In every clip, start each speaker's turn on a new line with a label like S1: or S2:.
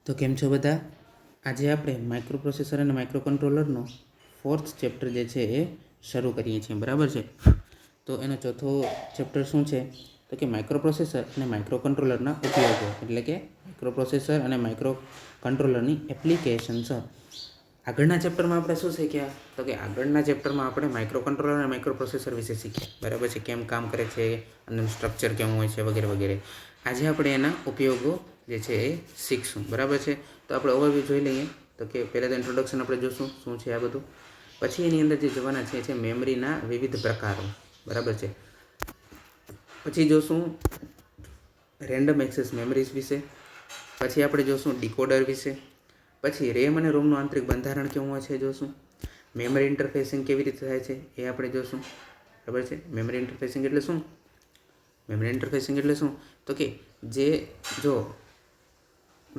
S1: તો કેમ છો બધા? આજે આપણે માઇક્રો પ્રોસેસર અને માઇક્રો કંટ્રોલરનો 4th ચેપ્ટર જે છે એ શરૂ કરીએ છીએ, બરાબર છે. તો એનો ચોથો ચેપ્ટર શું છે? તો કે માઇક્રો પ્રોસેસર અને માઇક્રો કંટ્રોલરના ઉપયોગો, એટલે કે માઇક્રો પ્રોસેસર અને માઇક્રો કંટ્રોલરની એપ્લિકેશન્સ. આગળના ચેપ્ટરમાં આપણે શું શીખ્યા? તો કે આગળના ચેપ્ટરમાં આપણે માઇક્રો કંટ્રોલર અને માઇક્રો પ્રોસેસર વિશે શીખ્યા, બરાબર છે. કેમ કામ કરે છે અને સ્ટ્રક્ચર કેવું હોય છે વગેરે વગેરે. આજે આપણે એના ઉપયોગો જે છે એ શીખશું, બરાબર છે. તો આપણે ઓવરવ્યૂ જોઈ લઈએ. તો કે પહેલાં તો ઇન્ટ્રોડક્શન આપણે જોશું શું છે આ બધું. પછી એની અંદર જે જોવાના છે મેમરીના વિવિધ પ્રકારો, બરાબર છે. પછી જોશું રેન્ડમ એક્સેસ મેમરીઝ વિશે. પછી આપણે જોશું ડીકોડર વિશે. પછી રેમ અને રોમનું આંતરિક બંધારણ કેવું હોય છે જોશું. મેમરી ઇન્ટરફેસિંગ કેવી રીતે થાય છે એ આપણે જોશું, બરાબર છે. મેમરી ઇન્ટરફેસિંગ એટલે શું? મેમરી ઇન્ટરફેસિંગ એટલે શું? તો કે જો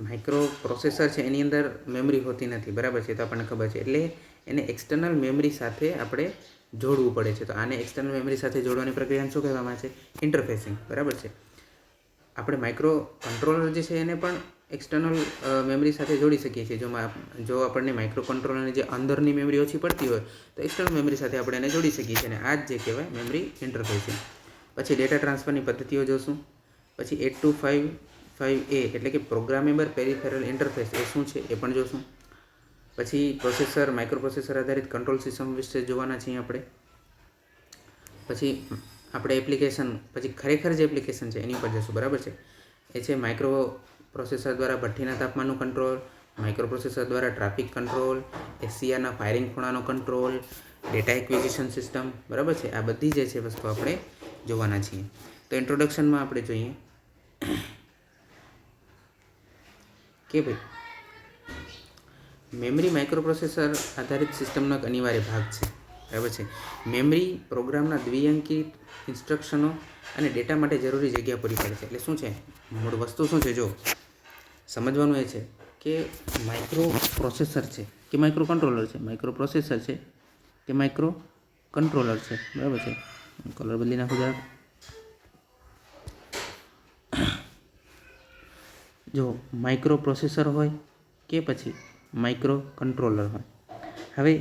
S1: માઇક્રો પ્રોસેસર છે એની અંદર મેમરી હોતી નથી, બરાબર છે. તો આપણને ખબર છે. એટલે એને એક્સટર્નલ મેમરી સાથે આપણે જોડવું પડે છે. તો આને એક્સટર્નલ મેમરી સાથે જોડવાની પ્રક્રિયાને શું કહેવામાં આવે છે? ઇન્ટરફેસિંગ, બરાબર છે. આપણે માઇક્રો કંટ્રોલર જે છે એને પણ એક્સટર્નલ મેમરી સાથે જોડી શકીએ છીએ. જો આપણને માઇક્રો કંટ્રોલરની જે અંદરની મેમરી ઓછી પડતી હોય તો એક્સટર્નલ મેમરી સાથે આપણે એને જોડી શકીએ છીએ, અને આ જ જે કહેવાય મેમરી ઇન્ટરફેસિંગ. પછી ડેટા ટ્રાન્સફરની પદ્ધતિઓ જોશું. પછી 8255A એટલે કે પ્રોગ્રામેબલ પેરિફેરલ ઇન્ટરફેસ એ શું છે એ પણ જોશું. પછી પ્રોસેસર માઇક્રો પ્રોસેસર આધારિત કંટ્રોલ સિસ્ટમ વિશે જોવાના છીએ આપણે. પછી આપણે એપ્લિકેશન, પછી ખરેખર જે એપ્લિકેશન છે એની ઉપર જશું, બરાબર છે. એ છે માઇક્રો પ્રોસેસર દ્વારા ભઠ્ઠીના તાપમાનનું કંટ્રોલ, માઇક્રો પ્રોસેસર દ્વારા ટ્રાફિક કંટ્રોલ, એસીઆરના ફાયરિંગ ખૂણાનો કંટ્રોલ, ડેટા એક્વિઝિશન સિસ્ટમ, બરાબર છે. આ બધી જે છે વસ્તુ આપણે જોવાના છીએ. તો ઇન્ટ્રોડક્શનમાં આપણે જોઈએ કે ભાઈ મેમરી માઇક્રો પ્રોસેસર આધારિત સિસ્ટમનો એક અનિવાર્ય ભાગ છે, બરાબર છે. મેમરી પ્રોગ્રામના દ્વિઅંકી ઇન્સ્ટ્રક્શનો અને ડેટા માટે જરૂરી જગ્યા પૂરી પાડે છે. એટલે શું છે મૂળ વસ્તુ શું છે? જો સમજવાનું એ છે કે માઇક્રો પ્રોસેસર છે કે માઇક્રો કંટ્રોલર છે, માઇક્રો પ્રોસેસર છે કે માઇક્રો કંટ્રોલર છે, બરાબર છે. કલર બદલી નાખો જરાક. જો માઇક્રો પ્રોસેસર હોય કે પછી માઇક્રો કંટ્રોલર હોય. હવે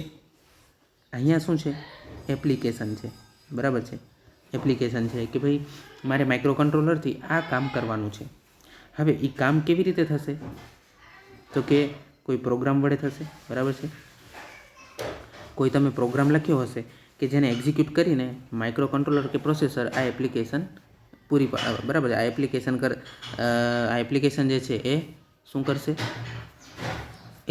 S1: અહીંયા શું છે? એપ્લિકેશન છે, બરાબર છે. એપ્લિકેશન છે કે ભાઈ મારે માઇક્રો કંટ્રોલરથી આ કામ કરવાનું છે. હવે એ કામ કેવી રીતે થશે? તો કે કોઈ પ્રોગ્રામ વડે થશે, બરાબર છે. કોઈ તમે પ્રોગ્રામ લખ્યો હશે કે જેને એક્ઝિક્યુટ કરીને માઇક્રો કંટ્રોલર કે પ્રોસેસર આ એપ્લિકેશન પૂરી પાડે, બરાબર છે. આ એપ્લિકેશન જે છે એ શું કરશે?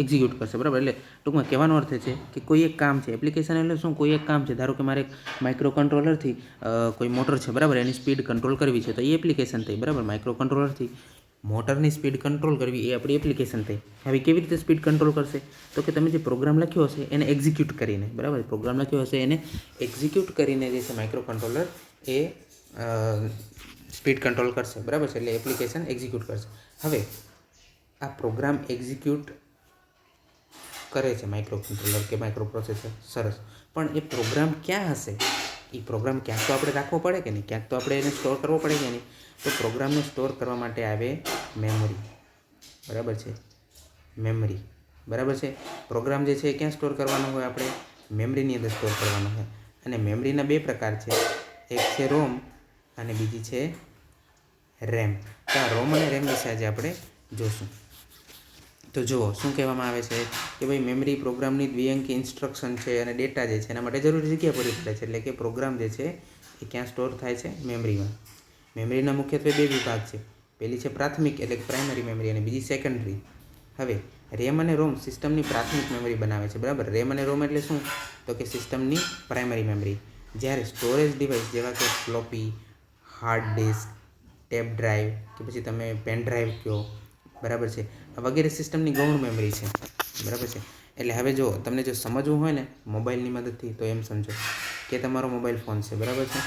S1: એક્ઝિક્યુટ કરશે, બરાબર. એટલે ટૂંકમાં કહેવાનો અર્થ છે કે કોઈ એક કામ છે. એપ્લિકેશન એટલે શું? કોઈ એક કામ છે. ધારો કે મારે માઇક્રો કંટ્રોલરથી કોઈ મોટર છે, બરાબર, એની સ્પીડ કંટ્રોલ કરવી છે, તો એ એપ્લિકેશન થઈ, બરાબર. માઇક્રો કંટ્રોલરથી મોટરની સ્પીડ કંટ્રોલ કરવી એ આપણી એપ્લિકેશન થઈ. હવે કેવી રીતે સ્પીડ કંટ્રોલ કરશે? તો કે તમે જે પ્રોગ્રામ લખ્યો હશે એને એક્ઝિક્યુટ કરીને, બરાબર, પ્રોગ્રામ લખ્યો હશે એને એક્ઝિક્યુટ કરીને જે છે માઇક્રો કંટ્રોલર એ સ્પીડ કંટ્રોલ કરશે, બરાબર છે. એટલે એપ્લિકેશન એક્ઝિક્યુટ કરશે. હવે આ પ્રોગ્રામ એક્ઝિક્યુટ કરે છે માઇક્રો કંટ્રોલર કે માઇક્રો પ્રોસેસર, સરસ. પણ એ પ્રોગ્રામ ક્યાં હશે? એ પ્રોગ્રામ ક્યાંક તો આપણે રાખવો પડે કે નહીં? ક્યાંક તો આપણે એને સ્ટોર કરવો પડે કે નહીં? તો પ્રોગ્રામને સ્ટોર કરવા માટે આવે મેમરી, બરાબર છે. મેમરી, બરાબર છે. પ્રોગ્રામ જે છે એ ક્યાં સ્ટોર કરવાનો હોય? આપણે મેમરીની અંદર સ્ટોર કરવાનો હોય. અને મેમરીના બે પ્રકાર છે, એક છે રોમ અને બીજી છે રેમ. તો આ રોમ અને રેમ વિશે આજે આપણે જોશું. તો જુઓ શું કહેવામાં આવે છે કે ભાઈ મેમરી પ્રોગ્રામની દ્વિઅંકી ઇન્સ્ટ્રક્શન છે અને ડેટા જે છે એના માટે જરૂરી જગ્યા પૂરી પાડે છે. એટલે કે પ્રોગ્રામ જે છે એ ક્યાં સ્ટોર થાય છે? મેમરીમાં. મેમરીના મુખ્યત્વે બે વિભાગ છે. પહેલી છે પ્રાથમિક એટલે પ્રાઇમરી મેમરી અને બીજી સેકન્ડરી. હવે રેમ અને રોમ સિસ્ટમની પ્રાથમિક મેમરી બનાવે છે, બરાબર. રેમ અને રોમ એટલે શું? તો કે સિસ્ટમની પ્રાઇમરી મેમરી. જ્યારે સ્ટોરેજ ડિવાઇસ જેવા કે floppy, hard disk, tape drive કે પછી તમે પેન ડ્રાઈવ કહો, બરાબર છે, વગેરે સિસ્ટમની ગૌણ મેમરી છે, બરાબર છે. એટલે હવે જો તમને જો સમજવું હોય ને મોબાઈલની મદદથી તો એમ સમજો કે તમારો મોબાઈલ ફોન છે, બરાબર છે.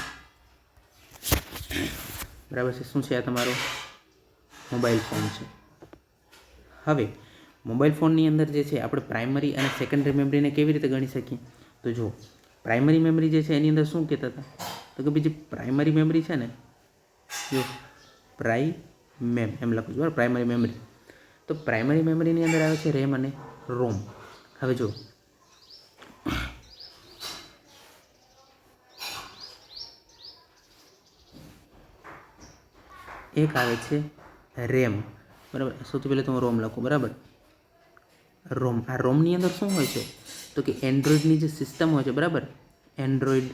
S1: બરાબર છે. શું છે આ તમારો મોબાઈલ ફોન છે. હવે મોબાઈલ ફોનની અંદર જે છે આપણે પ્રાઇમરી અને સેકન્ડરી મેમરીને કેવી રીતે ગણી શકીએ? તો જો પ્રાઇમરી મેમરી જે છે એની અંદર શું કહેતા હતા? તો કે બીજી પ્રાઇમરી મેમરી છે ને, જો એમ લખું છું, બરાબર, પ્રાઇમરી મેમરી. તો તો પ્રાઇમરી મેમરીની અંદર આવે છે રેમ અને રોમ. હવે જો એક આવે છે રેમ, બરાબર. સૌથી પહેલાં તો હું રોમ લખું, બરાબર. રોમ, આ રોમની અંદર શું હોય છે તો કે એન્ડ્રોઈડની જે સિસ્ટમ હોય છે, બરાબર, એન્ડ્રોઈડ,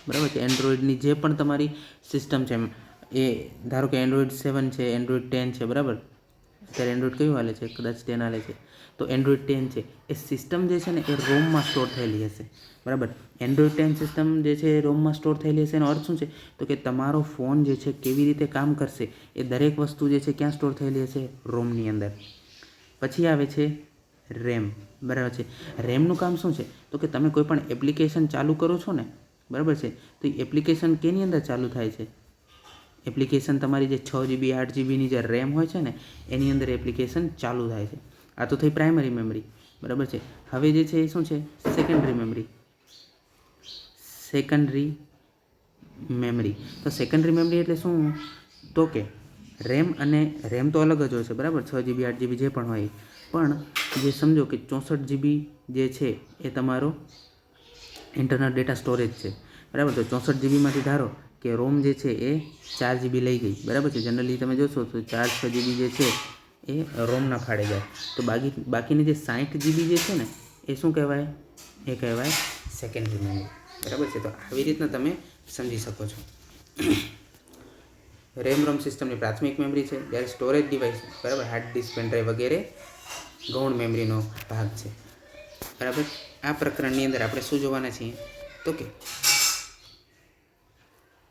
S1: બરાબર છે, એન્ડ્રોઈડની જે પણ તમારી સિસ્ટમ છે એ ધારો કે એન્ડ્રોઈડ 7 છે, એન્ડ્રોઈડ 10 છે, બરાબર. અત્યારે એન્ડ્રોઈડ કયું હાલે છે? કદાચ 10 હાલે છે. તો એન્ડ્રોઈડ 10 છે એ સિસ્ટમ જે છે ને એ રોમમાં સ્ટોર થયેલી હશે, બરાબર. એન્ડ્રોઈડ 10 સિસ્ટમ જે છે એ રોમમાં સ્ટોર થયેલી હશે એનો અર્થ શું છે તો કે તમારો ફોન જે છે કેવી રીતે કામ કરશે એ દરેક વસ્તુ જે છે ક્યાં સ્ટોર થયેલી હશે? રોમની અંદર. પછી આવે છે રેમ, બરાબર છે. રેમનું કામ શું છે તો કે તમે કોઈ પણ એપ્લિકેશન ચાલુ કરો છો ને, બરાબર છે, તો એ એપ્લિકેશન કેની અંદર ચાલુ થાય છે? એપ્લિકેશન તમારી જે 6 GB 8 GBની જે રેમ હોય છે ને એની અંદર એપ્લિકેશન ચાલુ થાય છે. આ તો થઈ પ્રાઇમરી મેમરી, બરાબર છે. હવે જે છે એ શું છે? Secondary memory. સેકન્ડરી મેમરી, તો સેકન્ડરી મેમરી એટલે શું તો કે રેમ અને રેમ તો અલગ જ હોય છે, બરાબર, 6 GB 8 GB જે પણ હોય, પણ જે સમજો કે 64 GB જે છે એ તમારો ઇન્ટરનલ ડેટા સ્ટોરેજ છે, બરાબર. તો 64 GBમાંથી ધારો કે રોમ જે છે એ 4 GB લઈ ગઈ, બરાબર છે. જનરલી તમે જોશો તો 4-6 GB જે છે એ રોમના ફાળે જાય. તો બાકીની જે 60 GB જે છે ને એ શું કહેવાય? એ કહેવાય સેકન્ડરી મેમરી, બરાબર છે. તો આવી રીતના તમે સમજી શકો છો. રેમ રોમ સિસ્ટમની પ્રાથમિક મેમરી છે, જ્યારે સ્ટોરેજ ડિવાઇસ, બરાબર, હાર્ડ ડિસ્ક, પેનડ્રાઈવ વગેરે ગૌણ મેમરીનો ભાગ છે, બરાબર. આ પ્રકરણની અંદર આપણે શું જોવાના છીએ તો કે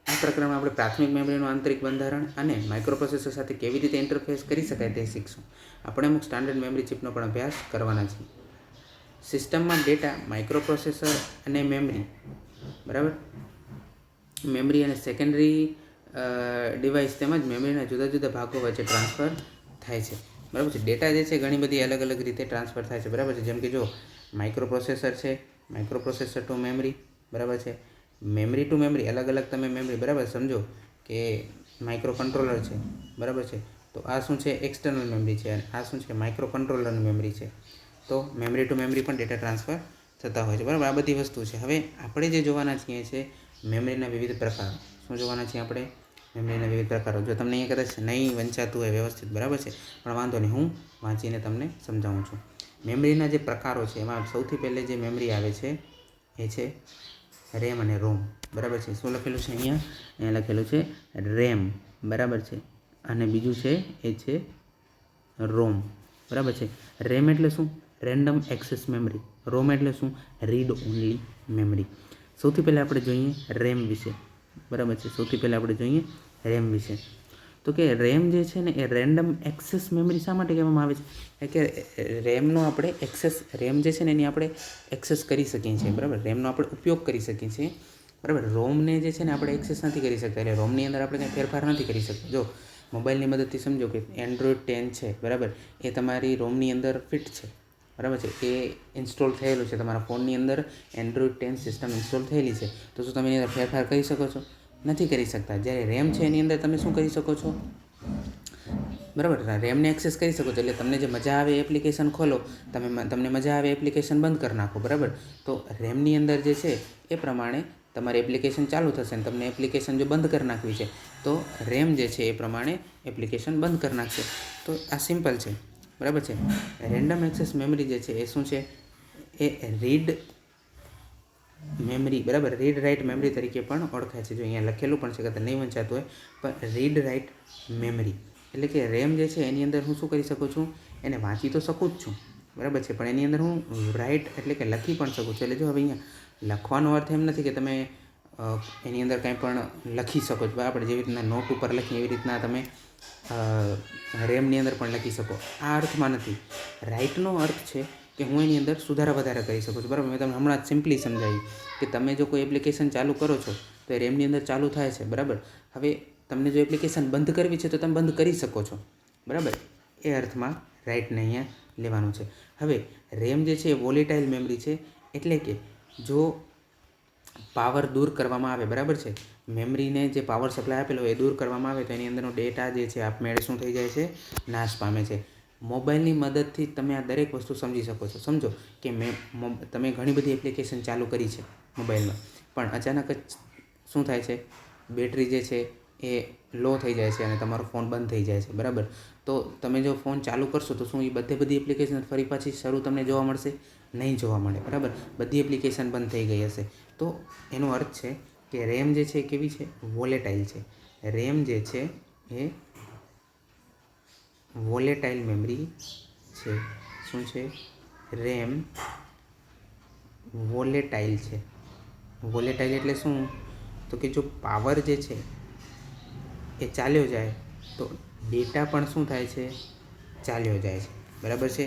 S1: આ પ્રકરણમાં આપણે પ્રાથમિક મેમરીનું આંતરિક બંધારણ અને માઇક્રોપ્રોસેસર સાથે કેવી રીતે ઇન્ટરફેસ કરી શકાય તે શીખશું. આપણે અમુક સ્ટાન્ડર્ડ મેમરી ચિપનો પણ અભ્યાસ કરવાના છીએ. સિસ્ટમમાં ડેટા માઇક્રોપ્રોસેસર અને મેમરી, બરાબર, મેમરી અને સેકન્ડરી ડિવાઇસ તેમજ મેમરીના જુદા જુદા ભાગો વચ્ચે ટ્રાન્સફર થાય છે, બરાબર છે. ડેટા જે છે ઘણી બધી અલગ અલગ રીતે ટ્રાન્સફર થાય છે, બરાબર છે. જેમ કે જો માઇક્રોપ્રોસેસર છે, માઇક્રોપ્રોસેસર ટુ મેમરી, બરાબર છે. મેમરી ટુ મેમરી, અલગ અલગ તમે મેમરી, બરાબર, સમજો કે માઇક્રો કંટ્રોલર છે, બરાબર છે. તો આ શું છે? એક્સટર્નલ મેમરી છે અને આ શું છે? માઇક્રો કંટ્રોલરની મેમરી છે. તો મેમરી ટુ મેમરી પણ ડેટા ટ્રાન્સફર થતા હોય છે, બરાબર. આ બધી વસ્તુ છે. હવે આપણે જે જોવાના છીએ છે મેમરીના વિવિધ પ્રકારો. શું જોવાના છીએ આપણે? મેમરીના વિવિધ પ્રકારો. જો તમને અહીંયા કદાચ નહીં વંચાતું હોય વ્યવસ્થિત, બરાબર છે, પણ વાંધો નહીં, હું વાંચીને તમને સમજાવું છું. મેમરીના જે પ્રકારો છે એમાં સૌથી પહેલે જે મેમરી આવે છે એ છે રેમ અને રોમ, બરાબર છે. શું લખેલું છે અહીંયા લખેલું છે રેમ, બરાબર છે, અને બીજું છે એ છે રોમ, બરાબર છે. રેમ એટલે શું? Random access memory. રોમ એટલે શું? Read only memory. સૌથી પહેલાં આપણે જોઈએ રેમ વિશે, બરાબર છે. સૌથી પહેલાં આપણે જોઈએ રેમ વિશે. તો કે રેમ જે છે ને એ રેન્ડમ એક્સેસ મેમરી શા માટે કહેવામાં આવે છે? કે રેમનો આપણે એક્સેસ, રેમ જે છે ને એની આપણે એક્સેસ કરી શકીએ છીએ, બરાબર. રેમનો આપણે ઉપયોગ કરી શકીએ છીએ, બરાબર. રોમને જે છે ને આપણે એક્સેસ નથી કરી શકતા, એટલે રોમની અંદર આપણે કંઈ ફેરફાર નથી કરી શકતા. જો મોબાઈલની મદદથી સમજો કે એન્ડ્રોઈડ 10 છે, બરાબર, એ તમારી રોમની અંદર ફિટ છે, બરાબર છે, એ ઇન્સ્ટોલ થયેલું છે, તમારા ફોનની અંદર એન્ડ્રોઈડ 10 સિસ્ટમ ઇન્સ્ટોલ થયેલી છે. તો શું તમે એની અંદર ફેરફાર કરી શકો છો? નથી કરી શકતા. જ્યારે રેમ છે એની અંદર તમે શું કરી શકો છો? બરાબર, રેમને એક્સેસ કરી શકો છો. એટલે તમને જે મજા આવે એપ્લિકેશન ખોલો, તમને મજા આવે એપ્લિકેશન બંધ કરી નાખો, બરાબર. તો રેમની અંદર જે છે એ પ્રમાણે તમારી એપ્લિકેશન ચાલુ થશે અને તમને એપ્લિકેશન જો બંધ કરી નાખવી છે તો રેમ જે છે એ પ્રમાણે એપ્લિકેશન બંધ કરી નાખશે. તો આ સિમ્પલ છે, બરાબર છે. રેન્ડમ એક્સેસ મેમરી જે છે એ શું છે? એ રીડ મેમરી, બરાબર, રીડ રાઇટ મેમરી તરીકે પણ ઓળખાય છે. જો અહીંયા લખેલું પણ છે, કદાચ નહીં વંચાતું હોય, પણ રીડ રાઇટ મેમરી એટલે કે રેમ જે છે એની અંદર હું શું કરી શકું છું? એને વાંચી તો શકું જ છું, બરાબર છે, પણ એની અંદર હું રાઇટ એટલે કે લખી પણ શકું છું. એટલે જો હવે અહીંયા લખવાનો અર્થ એમ નથી કે તમે એની અંદર કંઈ પણ લખી શકો છો, આપણે જેવી રીતના નોટ ઉપર લખીએ એવી રીતના તમે રેમની અંદર પણ લખી શકો. આ અર્થમાં નથી. રાઇટનો અર્થ છે કે હું એની અંદર સુધારા વધારા કરી શકું છું, બરાબર. મેં તમને હમણાં જ સિમ્પલી સમજાવી કે તમે જો કોઈ એપ્લિકેશન ચાલુ કરો છો તો એ રેમની અંદર ચાલુ થાય છે, બરાબર. હવે તમને જો એપ્લિકેશન બંધ કરવી છે તો તમે બંધ કરી શકો છો, બરાબર. એ અર્થમાં રાઇટને અહીંયા લેવાનું છે. હવે રેમ જે છે એ વોલેટાઇલ મેમરી છે, એટલે કે જો પાવર દૂર કરવામાં આવે, બરાબર છે, મેમરીને જે પાવર સપ્લાય આપેલો એ દૂર કરવામાં આવે તો એની અંદરનો ડેટા જે છે આપમેળે શું થઈ જાય છે? નાશ પામે છે. મોબાઈલની મદદથી તમે આ દરેક વસ્તુ સમજી શકો છો. સમજો કે તમે ઘણી બધી એપ્લિકેશન ચાલુ કરી છે મોબાઈલમાં, પણ અચાનક જ શું થાય છે, બેટરી જે છે એ લો થઈ જાય છે અને તમારો ફોન બંધ થઈ જાય છે, બરાબર. તો તમે જો ફોન ચાલુ કરશો તો શું એ બધી એપ્લિકેશન ફરી પાછી શરૂ તમને જોવા મળશે? નહીં જોવા મળે, બરાબર. બધી એપ્લિકેશન બંધ થઈ ગઈ હશે. તો એનો અર્થ છે કે રેમ જે છે એ કેવી છે? વોલેટાઇલ છે. રેમ જે છે એ વોલેટાઇલ મેમરી છે. શું છે? રેમ વોલેટાઇલ છે. વોલેટાઇલ એટલે શું? તો કે જો પાવર જે છે એ ચાલ્યો જાય તો ડેટા પણ શું થાય છે? ચાલ્યો જાય છે, બરાબર છે.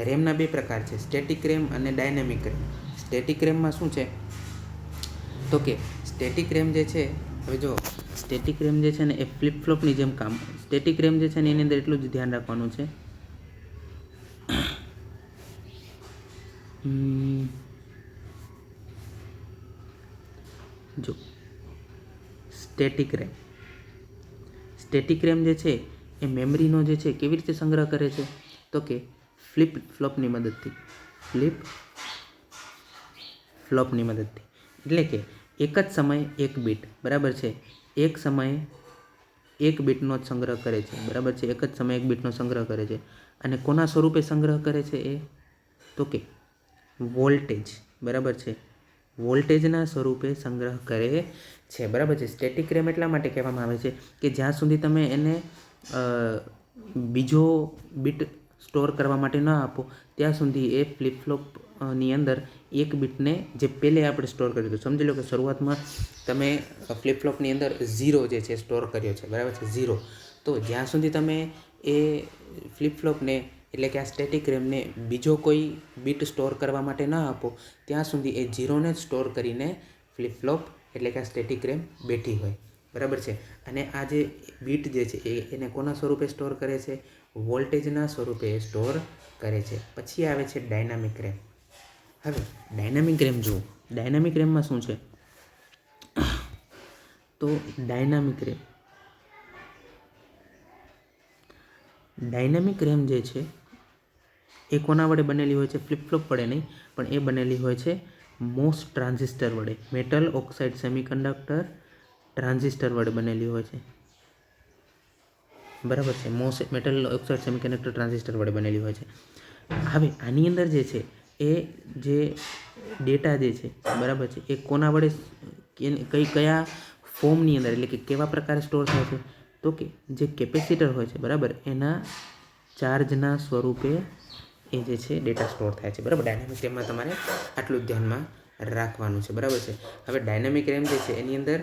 S1: રેમના બે પ્રકાર છે, સ્ટેટિક રેમ અને ડાયનેમિક રેમ. સ્ટેટિક રેમમાં શું છે તો કે સ્ટેટિક રેમ જે છે, હવે જો સ્ટેટિક રેમ જે છે ને એ ફ્લિપફ્લોપની જેમ કામ. સ્ટેટિક રેમ જે છે ને એની અંદર એટલું જ ધ્યાન રાખવાનું છે, જો સ્ટેટિક રેમ જે છે એ મેમરીનો જે છે કેવી રીતે સંગ્રહ કરે છે તો કે ફ્લિપ ફ્લોપની મદદથી. એટલે કે એક જ સમયે એક બીટ, બરાબર છે. એક સમયે એક બીટનો જ સંગ્રહ કરે છે, બરાબર છે. એક જ સમયે એક બીટનો સંગ્રહ કરે છે. અને કોના સ્વરૂપે સંગ્રહ કરે છે એ તો કે વોલ્ટેજ, બરાબર છે. વોલ્ટેજના સ્વરૂપે સંગ્રહ કરે છે, બરાબર છે. સ્ટેટિક રેમ એટલા માટે કહેવામાં આવે છે કે જ્યાં સુધી તમે એને બીજો બીટ સ્ટોર કરવા માટે ન આપો ત્યાં સુધી એ ફ્લિપફ્લોપની અંદર એક બીટને જે પહેલે આપણે સ્ટોર કર્યું હતું, સમજી લો કે શરૂઆતમાં તમે ફ્લિપફ્લોપની અંદર 0 જે છે સ્ટોર કર્યો છે, બરાબર છે, 0. તો જ્યાં સુધી તમે એ ફ્લિપફ્લોપને એટલે કે આ સ્ટેટિક રેમને બીજો કોઈ બીટ સ્ટોર કરવા માટે ન આપો ત્યાં સુધી એ 0ને જ સ્ટોર કરીને ફ્લિપફ્લોપ એટલે કે આ સ્ટેટિક રેમ બેઠી હોય, બરાબર છે. અને આ જે બીટ જે છે એને કોના સ્વરૂપે સ્ટોર કરે છે? વોલ્ટેજના સ્વરૂપે સ્ટોર કરે છે. પછી આવે છે ડાયનામિક રેમ. હવે ડાયનામિક રેમ જુઓ. ડાયનામિક રેમમાં શું છે તો ડાયનામિક રેમ જે છે એ કોના વડે બનેલી હોય છે? ફ્લિપફ્લોપ વડે નહીં, પણ એ બનેલી હોય છે મોસ ટ્રાન્ઝિસ્ટર વડે. મેટલ ઓક્સાઇડ સેમિકન્ડક્ટર ટ્રાન્ઝિસ્ટર વડે બનેલી હોય છે, બરાબર છે. મેટલ ઓક્સાઇડ સેમિકન્ડક્ટર ટ્રાન્ઝિસ્ટર વડે બનેલી હોય છે. હવે આની અંદર જે છે એ જે ડેટા જે છે, બરાબર છે, એ કોના વડે કયા ફોર્મની અંદર એટલે કે કેવા પ્રકારે સ્ટોર થાય છે તો કે જે કેપેસિટર હોય છે, બરાબર, એના ચાર્જના સ્વરૂપે એ જે છે ડેટા સ્ટોર થાય છે, બરાબર. ડાયનામિક રેમમાં તમારે આટલું જ ધ્યાનમાં રાખવાનું છે, બરાબર છે. હવે ડાયનામિક રેમ જે છે એની અંદર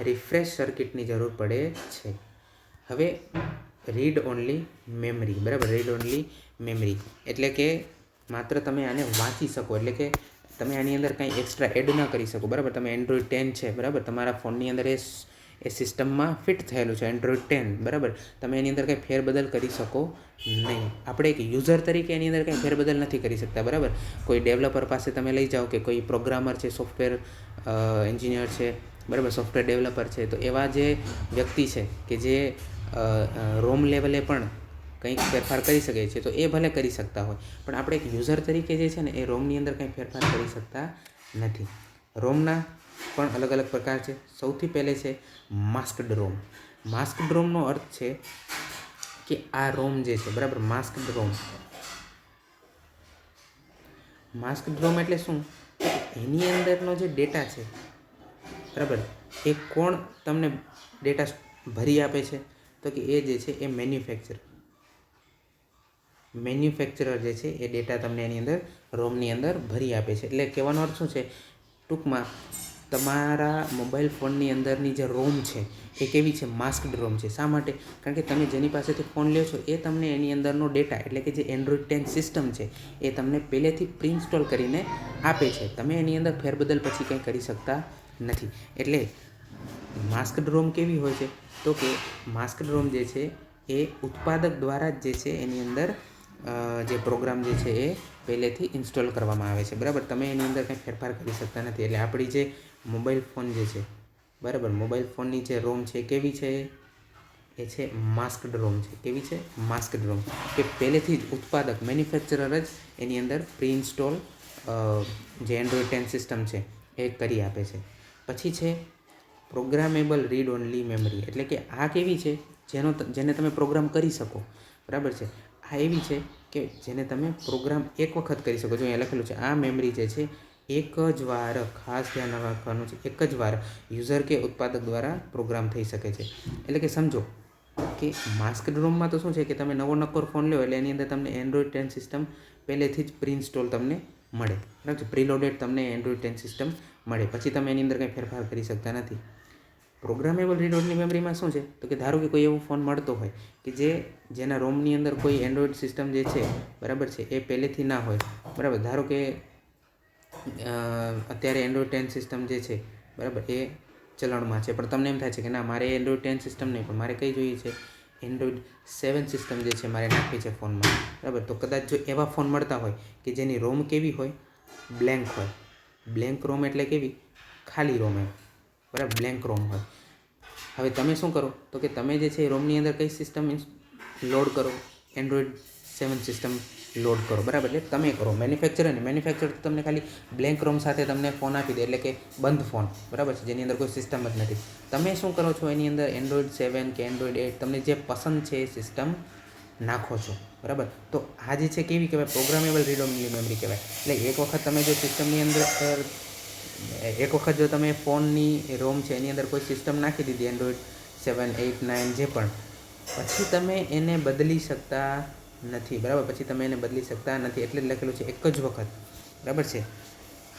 S1: રિફ્રેશ સર્કિટની જરૂર પડે છે. હવે રીડ ઓનલી મેમરી, બરાબર. રીડ ઓનલી મેમરી એટલે કે માત્ર તમે આને વાંચી શકો, એટલે કે તમે આની અંદર કંઈ એક્સ્ટ્રા એડ ન કરી શકો, બરાબર. તમે એન્ડ્રોઈડ 10 છે, બરાબર, તમારા ફોનની અંદર એ સિસ્ટમમાં ફિટ થયેલું છે એન્ડ્રોઈડ 10, બરાબર. તમે એની અંદર કંઈ ફેરબદલ કરી શકો નહીં. આપણે એક યુઝર તરીકે એની અંદર કંઈ ફેરબદલ નથી કરી શકતા, બરાબર. કોઈ ડેવલપર પાસે તમે લઈ જાઓ કે કોઈ પ્રોગ્રામર છે, સોફ્ટવેર એન્જિનિયર છે, બરાબર, સોફ્ટવેર ડેવલપર છે, તો એવા જે વ્યક્તિ છે કે જે રોમ લેવલે પણ કંઈક ફેરફાર કરી શકે છે તો એ ભલે કરી શકતા હોય, પણ આપણે એક યુઝર તરીકે જે છે ને એ રોમની અંદર કંઈ ફેરફાર કરી શકતા નથી. રોમના પણ અલગ અલગ પ્રકાર છે. સૌથી પહેલે છે માસ્કડ રોમ. માસ્કડ રોમનો અર્થ છે કે આ રોમ જે છે, બરાબર, માસ્કડ રોમ એટલે શું? એની અંદરનો જે ડેટા છે, બરાબર, એ કોણ તમને ડેટા ભરી આપે છે તો કે એ જે છે એ મેન્યુફેક્ચરર જે છે એ ડેટા તમને એની અંદર રોમની અંદર ભરી આપે છે. એટલે કહેવાનો અર્થ શું છે? ટૂંકમાં તમારા મોબાઈલ ફોનની અંદરની જે રોમ છે એ કેવી છે? માસ્કડ રોમ છે. શા માટે? કારણ કે તમે જેની પાસેથી ફોન લ્યો છો એ તમને એની અંદરનો ડેટા એટલે કે જે એન્ડ્રોઈડ 10 સિસ્ટમ છે એ તમને પહેલેથી પ્રી-ઇન્સ્ટોલ કરીને આપે છે. તમે એની અંદર ફેરબદલ પછી કંઈ કરી શકતા નથી. એટલે માસ્કડ રોમ કેવી હોય છે તો કે માસ્કડ રોમ જે છે એ ઉત્પાદક દ્વારા જ જે છે એની અંદર જે પ્રોગ્રામ જે છે એ પહેલેથી ઇન્સ્ટોલ કરવામાં આવે છે, બરાબર. તમે એની અંદર કંઈ ફેરફાર કરી શકતા નથી. એટલે આપણી જે મોબાઈલ ફોન જે છે, બરાબર, મોબાઈલ ફોનની જે રોમ છે કેવી છે? એ છે માસ્કડ રોમ છે. કેવી છે? માસ્કડ રોમ, કે પહેલેથી જ ઉત્પાદક મેન્યુફેક્ચરર જ એની અંદર પ્રી ઇન્સ્ટોલ જે એન્ડ્રોઈડ 10 સિસ્ટમ છે એ કરી આપે છે. પછી છે પ્રોગ્રામેબલ રીડ ઓનલી મેમરી, એટલે કે આ કેવી છે? જેને તમે પ્રોગ્રામ કરી શકો, બરાબર છે. આ એવી છે કે જેને તમે પ્રોગ્રામ એક વખત કરી શકો. જો અહીંયા લખેલું છે આ મેમરી જે છે એક જ વાર, ખાસ ધ્યાન રાખવાનું છે, એક જ વાર યુઝર કે ઉત્પાદક દ્વારા પ્રોગ્રામ થઈ શકે છે. એટલે કે સમજો કે માસ્કડ રોમમાં તો શું છે કે તમે નવો નક્કોર ફોન લો એટલે એની અંદર તમને એન્ડ્રોઈડ 10 સિસ્ટમ પહેલેથી જ પ્રી ઇન્સ્ટોલ તમને મળે, બરાબર છે. પ્રીલોડેડ તમને એન્ડ્રોઈડ 10 સિસ્ટમ મળે, પછી તમે એની અંદર કંઈ ફેરફાર કરી શકતા નથી. પ્રોગ્રામેબલ રીડ ઓનલી મેમરીમાં શું છે તો કે ધારો કે કોઈ એવો ફોન મળતો હોય કે જેના રોમની અંદર કોઈ એન્ડ્રોઈડ સિસ્ટમ જે છે, બરાબર છે, એ પહેલેથી ના હોય, બરાબર. ધારો કે અત્યારે એન્ડ્રોઈડ 10 સિસ્ટમ જે છે, બરાબર, એ ચલણમાં છે, પણ તમને એમ થાય છે કે ના, મારે એન્ડ્રોઈડ 10 સિસ્ટમ નહીં, પણ મારે કઈ જોઈએ છે? એન્ડ્રોઈડ 7 સિસ્ટમ જે છે મારે નાખવી છે ફોનમાં, બરાબર. તો કદાચ જો એવા ફોન મળતા હોય કે જેની રોમ કેવી હોય? બ્લેન્ક હોય. બ્લેન્ક રોમ એટલે કેવી? ખાલી રોમ એમ, બરાબર, બ્લેન્ક રોમ હોય. હવે તમે શું કરો તો કે તમે જે છે રોમની અંદર કઈ સિસ્ટમ લોડ કરો? એન્ડ્રોઈડ 7 સિસ્ટમ લોડ કરો, બરાબર. એટલે તમે કરો, મેન્યુફેક્ચર તમને ખાલી બ્લેન્ક રોમ સાથે તમને ફોન આપી દે, એટલે કે બંધ ફોન, બરાબર છે, જેની અંદર કોઈ સિસ્ટમ જ નથી. તમે શું કરો છો? એની અંદર એન્ડ્રોઈડ 7 કે એન્ડ્રોઈડ 8 તમને જે પસંદ છે એ સિસ્ટમ નાખો છો, બરાબર. તો આ જે છે કેવી કહેવાય? પ્રોગ્રામેબલ રીડ ઓનલી મેમરી કહેવાય. એટલે એક વખત તમે જો સિસ્ટમની અંદર એક વખત જો તમે ફોનની રોમ છે એની અંદર કોઈ સિસ્ટમ નાખી દીધી, એન્ડ્રોઈડ 7, 8, 9 જે પણ, પછી તમે એને બદલી શકતા નથી, બરાબર. પછી તમે એને બદલી શકતા નથી, એટલે જ લખેલું છે એક જ વખત, બરાબર છે.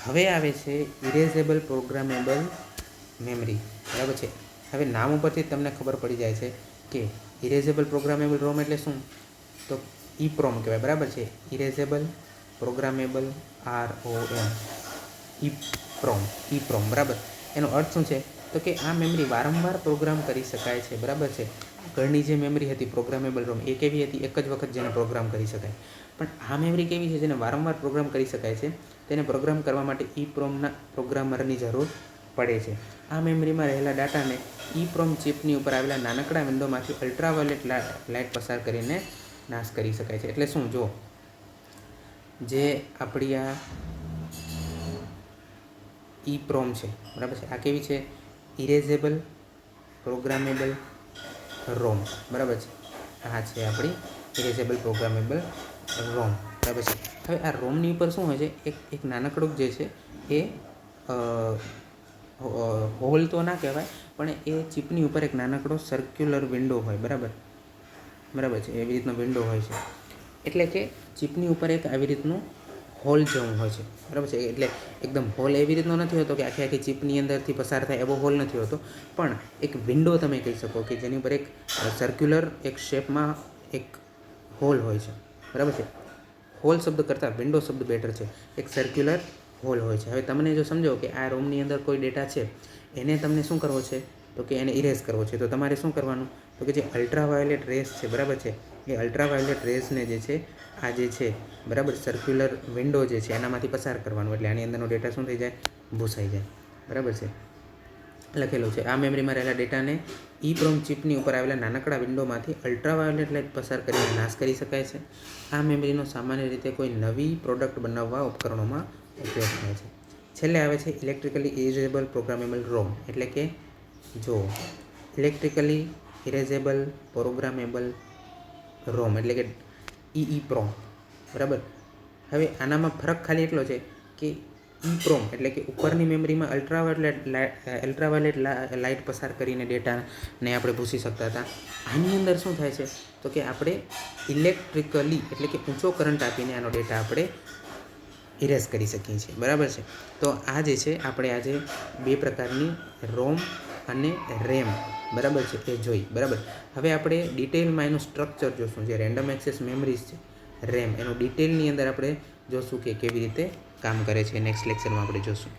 S1: હવે આવે છે ઇરેઝેબલ પ્રોગ્રામેબલ મેમરી, બરાબર છે. હવે નામ ઉપરથી તમને ખબર પડી જાય છે કે ઇરેઝેબલ પ્રોગ્રામેબલ રોમ એટલે શું? તો EEPROM કહેવાય, બરાબર છે. ઇરેઝેબલ પ્રોગ્રામેબલ ROM, EEPROM, બરાબર. એનો અર્થ શું છે તો કે આ મેમરી વારંવાર પ્રોગ્રામ કરી શકાય છે, બરાબર છે. આગળની જે મેમરી હતી પ્રોગ્રામેબલ રોમ, એ કેવી હતી? એક જ વખત જેને પ્રોગ્રામ કરી શકાય. પણ આ મેમરી કેવી છે? જેને વારંવાર પ્રોગ્રામ કરી શકાય છે. તેને પ્રોગ્રામ કરવા માટે EEPROMના પ્રોગ્રામરની જરૂર પડે છે. આ મેમરીમાં રહેલા ડાટાને EEPROM ચિપની ઉપર આવેલા નાનકડા વિન્ડોમાંથી અલ્ટ્રાવાયોલેટ લાઇટ પસાર કરીને નાશ કરી શકાય છે. એટલે શું? જો જે આપણી આ EEPROM છે, બરાબર છે, આ કેવી છે? ઇરેઝેબલ પ્રોગ્રામેબલ રોમ, બરાબર છે. આ છે આપણી ઇરેઝેબલ પ્રોગ્રામેબલ રોમ, બરાબર છે. હવે આ રોમની ઉપર શું હોય છે? એક નાનકડું જે છે એ હોલ તો ના કહેવાય, પણ એ ચિપની ઉપર એક નાનકડો સર્ક્યુલર વિન્ડો હોય, બરાબર છે. એવી રીતનો વિન્ડો હોય છે. એટલે કે ચિપની ઉપર એક આવી રીતનું હોલ જેવું હોય છે, બરાબર છે. એટલે એકદમ હોલ એવી રીતનો નથી હોતો કે આખી ચિપની અંદરથી પસાર થાય એવો હોલ નથી હોતો, પણ એક વિન્ડો તમે કહી શકો કે જેની ઉપર એક સર્ક્યુલર એક શેપમાં એક હોલ હોય છે, બરાબર છે. હોલ શબ્દ કરતાં વિન્ડો શબ્દ બેટર છે. એક સર્ક્યુલર હોલ હોય છે. હવે તમને જો સમજો કે આ રોમની અંદર કોઈ ડેટા છે, એને તમને શું કરવો છે તો કે એને ઇરેઝ કરવો છે, તો તમારે શું કરવાનું તો કે જે અલ્ટ્રાવાયોલેટ રેસ છે, બરાબર છે, એ અલ્ટ્રાવાયોલેટ રેસને જે છે આ જે છે, બરાબર, સર્ક્યુલર વિન્ડો જે છે એનામાંથી પસાર કરવાનું, એટલે આની અંદરનો ડેટા શું થઈ જાય? ભૂસાઈ જાય, બરાબર છે. લખેલું છે આ મેમરીમાં રહેલા ડેટાને EEPROM ચિપની ઉપર આવેલા નાનકડા વિન્ડોમાંથી અલ્ટ્રાવાયોલેટ લાઇટ પસાર કરીને નાશ કરી શકાય છે. આ મેમરીનો સામાન્ય રીતે કોઈ નવી પ્રોડક્ટ બનાવવા ઉપકરણોમાં ઉપયોગ થાય છે. છેલ્લે આવે છે ઇલેક્ટ્રિકલી ઇરેઝેબલ પ્રોગ્રામેબલ રોમ, એટલે કે જો ઇલેક્ટ્રિકલી ઇરેઝેબલ પ્રોગ્રામેબલ રોમ એટલે કે EEPROM, બરાબર. હવે આનામાં ફરક ખાલી એટલો છે કે EEPROM એટલે કે ઉપરની મેમરીમાં અલ્ટ્રાવાયોલેટ લાઇટ પસાર કરીને ડેટાને આપણે ભૂસી શકતા હતા. આની અંદર શું થાય છે તો કે આપણે ઇલેક્ટ્રિકલી એટલે કે ઊંચો કરંટ આપીને આનો ડેટા આપણે ઇરેઝ કરી શકીએ છીએ, બરાબર છે. તો આ જે છે આપણે આજે બે પ્રકારની રોમ અને રેમ, બરાબર છે, એ જોઈ, બરાબર. હવે આપણે ડિટેલમાં એનું સ્ટ્રક્ચર જોશું. જે રેન્ડમ એક્સેસ મેમરીઝ છે, રેમ, એનું ડિટેલની અંદર આપણે જોશું કે કેવી રીતે કામ કરે છે. નેક્સ્ટ લેક્ચરમાં આપણે જોશું.